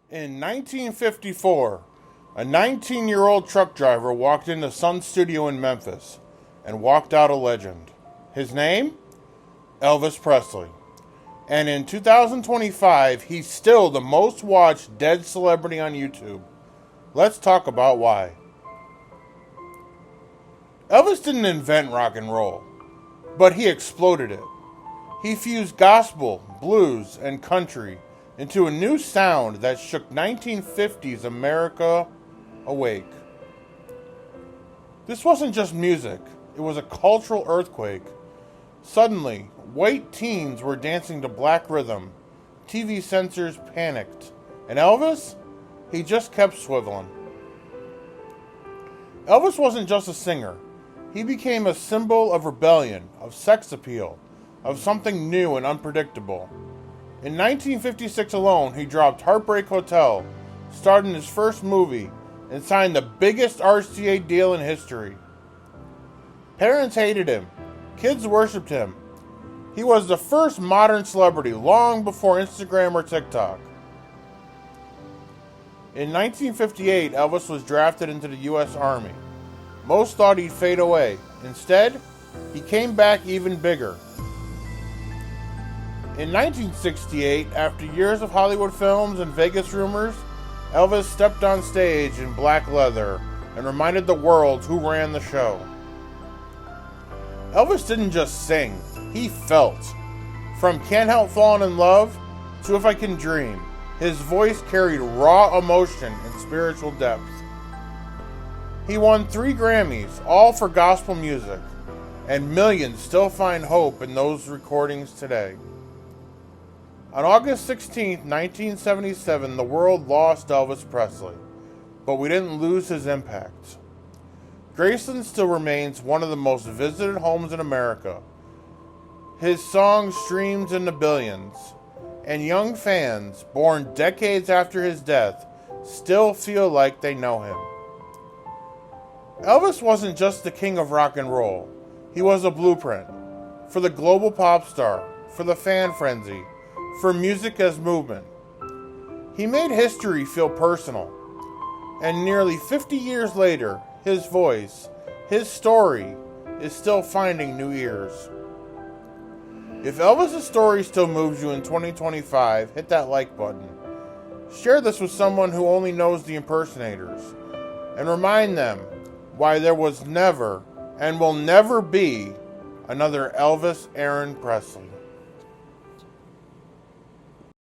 In 1954, a 19-year-old truck driver walked into Sun Studio in Memphis and walked out a legend. His name? Elvis Presley. And in 2025, he's still the most watched dead celebrity on YouTube. Let's talk about why. Elvis didn't invent rock and roll, but he exploded it. He fused gospel, blues, and country into a new sound that shook 1950s America awake. This wasn't just music, it was a cultural earthquake. Suddenly, white teens were dancing to black rhythm, TV censors panicked, and Elvis? He just kept swiveling. Elvis wasn't just a singer. He became a symbol of rebellion, of sex appeal, of something new and unpredictable. In 1956 alone, he dropped Heartbreak Hotel, starred in his first movie, and signed the biggest RCA deal in history. Parents hated him. Kids worshipped him. He was the first modern celebrity long before Instagram or TikTok. In 1958, Elvis was drafted into the U.S. Army. Most thought he'd fade away. Instead, he came back even bigger. In 1968, after years of Hollywood films and Vegas rumors, Elvis stepped on stage in black leather and reminded the world who ran the show. Elvis didn't just sing, he felt. From Can't Help Falling in Love to If I Can Dream, his voice carried raw emotion and spiritual depth. He won 3 Grammys, all for gospel music, and millions still find hope in those recordings today. On August 16, 1977, the world lost Elvis Presley, but we didn't lose his impact. Graceland still remains one of the most visited homes in America. His song streams in the billions, and young fans, born decades after his death, still feel like they know him. Elvis wasn't just the king of rock and roll. He was a blueprint for the global pop star, for the fan frenzy, for music as movement. He made history feel personal, and nearly 50 years later, his voice, his story, is still finding new ears. If Elvis' story still moves you in 2025, hit that like button. Share this with someone who only knows the impersonators, and remind them why there was never and will never be another Elvis Aaron Presley.